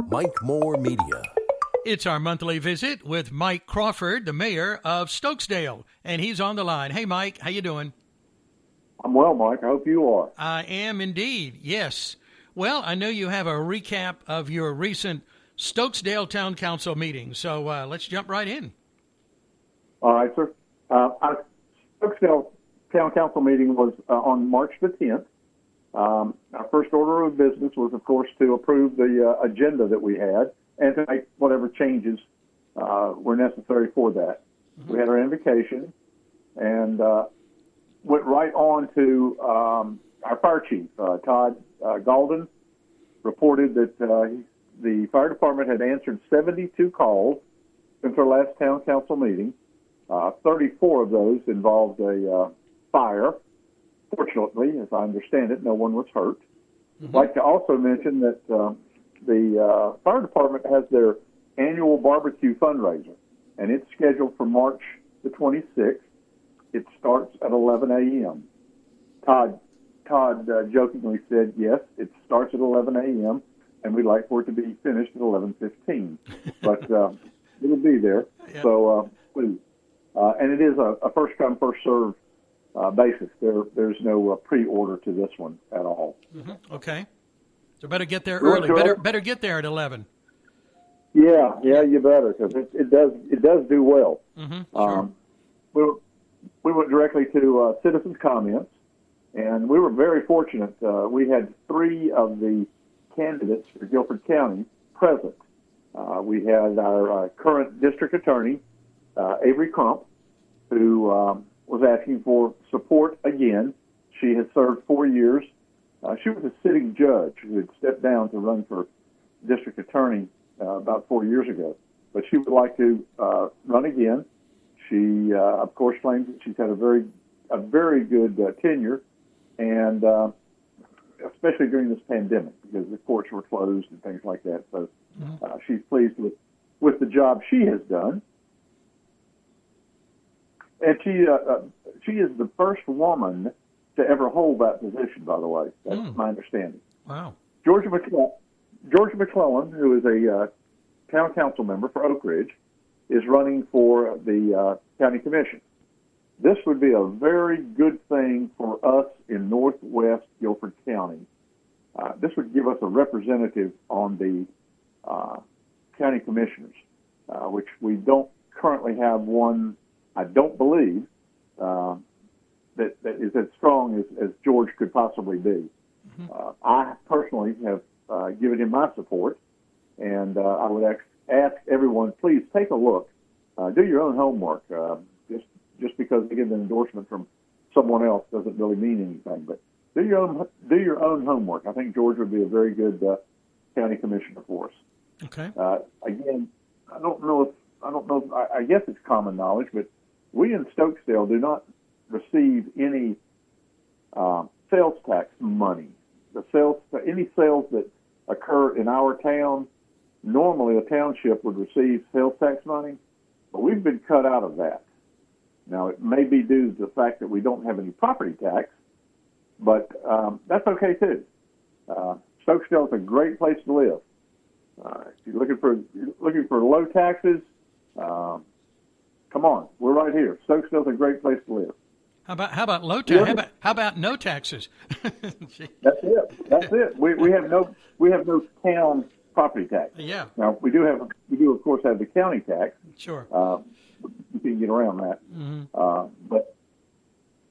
Mike Moore Media. It's our monthly visit with Mike Crawford, the mayor of Stokesdale, and he's on the line. Hey, Mike, how you doing? I'm well, Mike. I hope you are. I am indeed, yes. Well, I know you have a recap of your recent Stokesdale Town Council meeting, so let's jump right in. All right, sir. Our Stokesdale Town Council meeting was on March the 10th. Our first order of business was, of course, to approve the agenda that we had and to make whatever changes were necessary for that. Mm-hmm. We had our invocation and went right on to our fire chief, Todd Galden, reported that the fire department had answered 72 calls since our last town council meeting. 34 of those involved a fire. Fortunately, as I understand it, no one was hurt. Mm-hmm. I'd like to also mention that the fire department has their annual barbecue fundraiser, and it's scheduled for March the 26th. It starts at 11 a.m. Todd jokingly said, yes, it starts at 11 a.m., and we'd like for it to be finished at 11:15. But it'll be there. Yep. So please. And it is a first-come, first-served basis. There's no pre-order to this one at all. Mm-hmm. Okay. So better get there early. Better get there at 11. Yeah, you better, because it does do well. Mm-hmm. Sure. We went directly to citizens' comments, and we were very fortunate. We had 3 of the candidates for Guilford County present. We had our current district attorney, Avery Crump, who was asking for support again. She has served 4 years. She was a sitting judge who had stepped down to run for district attorney about 4 years ago, but she would like to run again. She, of course, claims that she's had a very good tenure, and especially during this pandemic, because the courts were closed and things like that. So she's pleased with the job she has done. And she is the first woman to ever hold that position, by the way. That's my understanding. Wow. Georgia McClellan, who is a town council member for Oak Ridge, is running for the county commission. This would be a very good thing for us in northwest Guilford County. This would give us a representative on the county commissioners, which we don't currently have one. I don't believe that is as strong as George could possibly be. Mm-hmm. I personally have given him my support, and I would ask everyone, please take a look. Do your own homework. Just because they get an endorsement from someone else doesn't really mean anything. But do your own homework. I think George would be a very good county commissioner for us. Okay. Again, I guess it's common knowledge, but we in Stokesdale do not receive any sales tax money. Any sales that occur in our town, normally a township would receive sales tax money, but we've been cut out of that. Now, it may be due to the fact that we don't have any property tax, but that's okay too. Stokesdale is a great place to live. If you're looking for low taxes, come on, we're right here. Stokesdale's a great place to live. How about low tax? How about no taxes? That's it. We have no town property tax. Yeah. Now we do of course have the county tax. Sure. You can get around that. Mm-hmm. But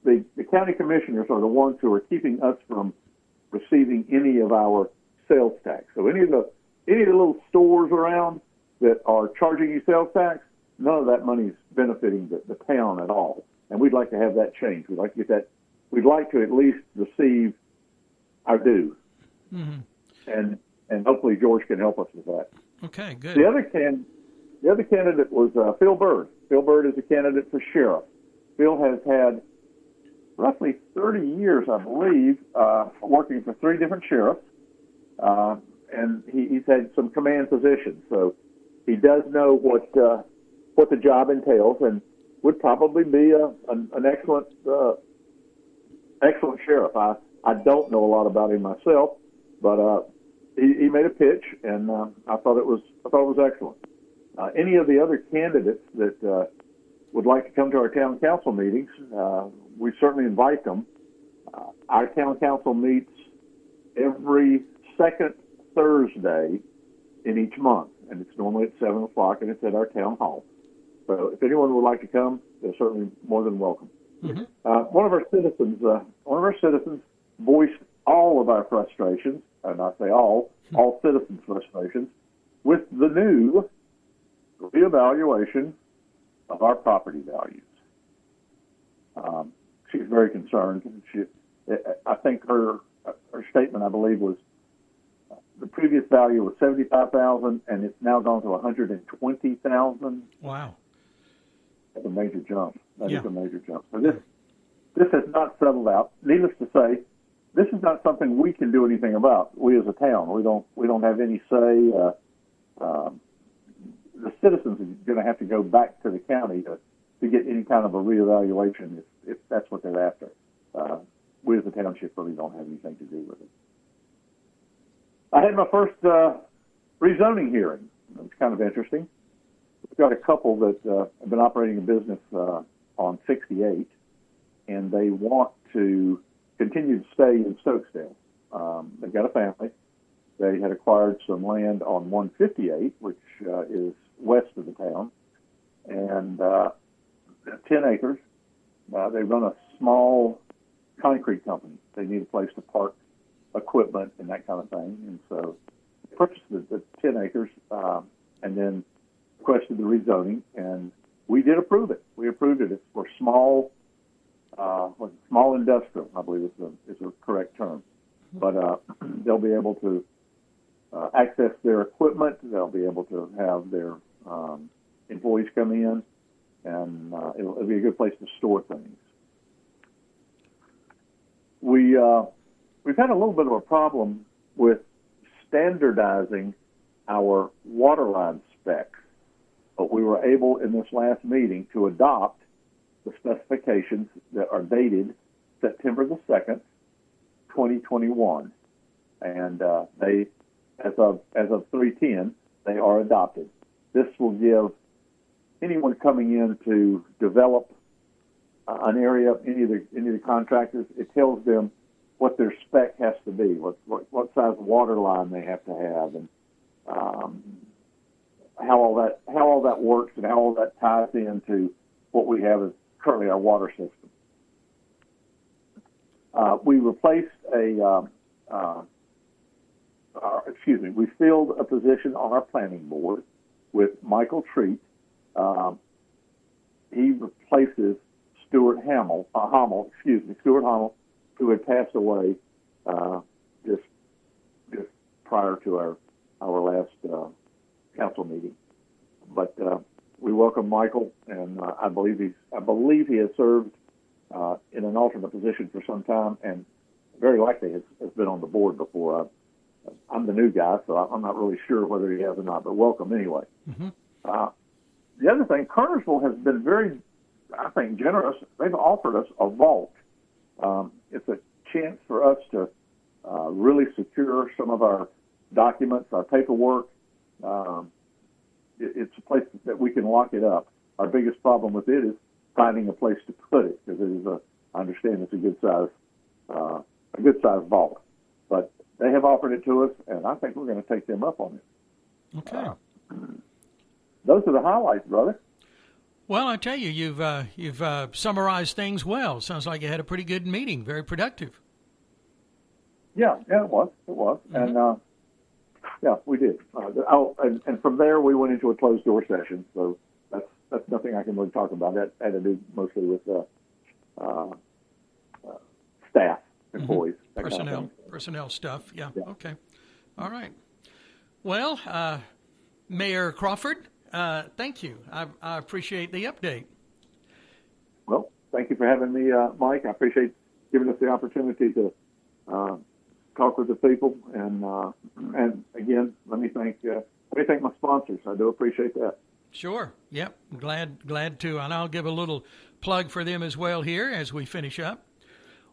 the county commissioners are the ones who are keeping us from receiving any of our sales tax. So any of the little stores around that are charging you sales tax, none of that money is benefiting the town at all. And we'd like to have that changed. We'd like to get that. We'd like to at least receive our due. Mm-hmm. And hopefully George can help us with that. Okay, good. The other candidate was Phil Bird. Phil Bird is a candidate for sheriff. Phil has had roughly 30 years, I believe, working for 3 different sheriffs, and he's had some command positions. So he does know what the job entails, and would probably be an excellent sheriff. I don't know a lot about him myself, but he made a pitch, and I thought it was excellent. Any of the other candidates that would like to come to our town council meetings, we certainly invite them. Our town council meets every second Thursday in each month, and it's normally at 7 o'clock, and it's at our town hall. So if anyone would like to come, they're certainly more than welcome. Mm-hmm. One of our citizens voiced all of our frustrations, and I say all citizens' frustrations, with the new reevaluation of our property values. She's very concerned. I think her statement, I believe, was the previous value was $75,000, and it's now gone to $120,000. Wow, that's a major jump. That yeah. is a major jump. So this has not settled out. Needless to say, this is not something we can do anything about. We as a town, we don't have any say. The citizens are going to have to go back to the county to get any kind of a reevaluation if that's what they're after. We as a township really don't have anything to do with it. I had my first rezoning hearing. It was kind of interesting. We've got a couple that have been operating a business on 68, and they want to continue to stay in Stokesdale. They've got a family. They had acquired some land on 158, which is west of the town, and 10 acres. They run a small concrete company. They need a place to park equipment and that kind of thing. And so they purchased the 10 acres and then requested the rezoning, and we did approve it. We approved it. It's for small industrial, I believe is the correct term. But they'll be able to access their equipment. They'll be able to have their employees come in, and it'll be a good place to store things. We've had a little bit of a problem with standardizing our water line specs, but we were able in this last meeting to adopt the specifications that are dated September the 2nd, 2021, and they, as of 3/10, they are adopted. This will give anyone coming in to develop an area, any of the contractors, it tells them what their spec has to be, what size water line they have to have, and how all that works, and how all that ties into what we have as currently our water system. We replaced we filled a position on our planning board with Michael Treat. He replaces Stuart Hamill, who had passed away just prior to our last council meeting. But we welcome Michael, and I believe he has served in an alternate position for some time, and very likely has been on the board before. I'm the new guy, so I'm not really sure whether he has or not, but welcome anyway. Mm-hmm. The other thing, Kernersville has been very, I think, generous. They've offered us a vault. It's a chance for us to really secure some of our documents, our paperwork. It's a place that we can lock it up. Our biggest problem with it is finding a place to put it, because I understand it's a good size vault. But they have offered it to us, and I think we're going to take them up on it. Okay. Those are the highlights, brother. Well, I tell you, you've summarized things well. Sounds like you had a pretty good meeting, very productive. Yeah, it was, mm-hmm. And we did. And from there we went into a closed door session. So that's nothing I can really talk about. That had to do mostly with staff, employees, mm-hmm. Personnel stuff. Yeah. Okay. All right. Well, Mayor Crawford, thank you. I appreciate the update. Well, thank you for having me, Mike. I appreciate giving us the opportunity to talk with the people. And again, let me thank my sponsors. I do appreciate that. Sure. Yep. Glad to. And I'll give a little plug for them as well here as we finish up.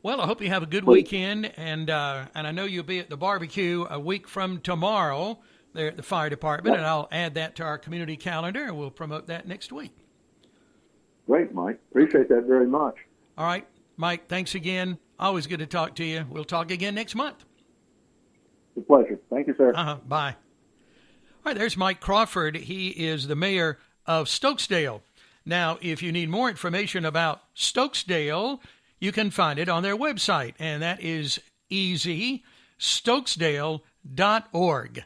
Well, I hope you have a good weekend, and I know you'll be at the barbecue a week from tomorrow there at the fire department, and I'll add that to our community calendar, and we'll promote that next week. Great, Mike. Appreciate that very much. All right, Mike, thanks again. Always good to talk to you. We'll talk again next month. It's a pleasure. Thank you, sir. Bye. All right, there's Mike Crawford. He is the mayor of Stokesdale. Now, if you need more information about Stokesdale, you can find it on their website, and that is easy, stokesdale.org.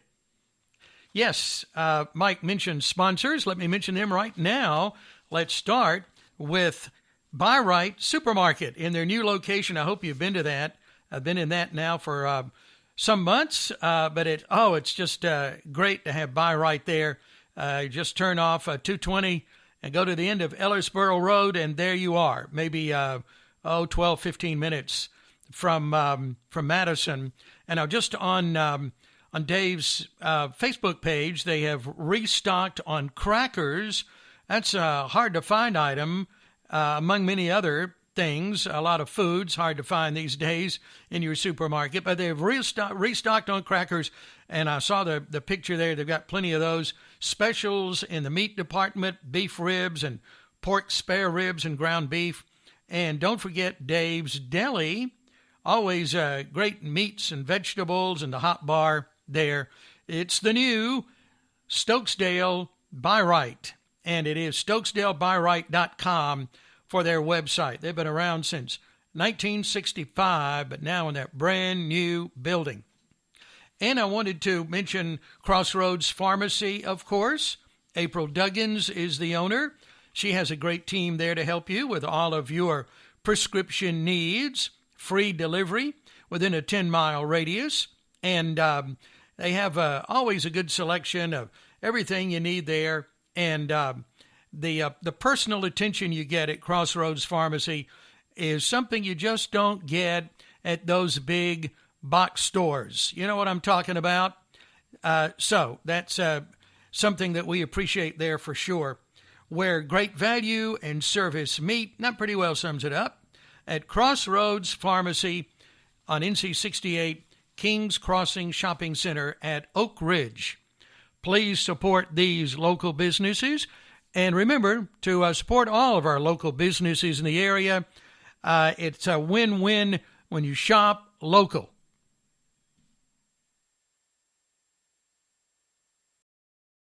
Yes, Mike mentioned sponsors. Let me mention them right now. Let's start with Buy Right Supermarket in their new location. I hope you've been to that. I've been in that now for some months, but it's just great to have Buy Right there. Just turn off 220 and go to the end of Ellersboro Road, and there you are. Maybe 12, 15 minutes from Madison. And now just on Dave's Facebook page, they have restocked on crackers. That's a hard-to-find item among many other things. A lot of foods hard to find these days in your supermarket, but they've restocked on crackers, and I saw the picture there. They've got plenty of those specials in the meat department, beef ribs and pork spare ribs and ground beef. And don't forget Dave's Deli, always great meats and vegetables, and the hot bar there. It's the new Stokesdale Buy Right, and it is stokesdaleBuyRight.com for their website. They've been around since 1965, but now in that brand new building. And I wanted to mention Crossroads Pharmacy, of course. April Duggins is the owner. She has a great team there to help you with all of your prescription needs, free delivery within a 10-mile radius. And they have always a good selection of everything you need there. And the personal attention you get at Crossroads Pharmacy is something you just don't get at those big box stores. You know what I'm talking about? So that's something that we appreciate there for sure. Where great value and service meet, that pretty well sums it up, at Crossroads Pharmacy on NC 68, Kings Crossing Shopping Center at Oak Ridge. Please support these local businesses, and remember to support all of our local businesses in the area. It's a win-win when you shop local.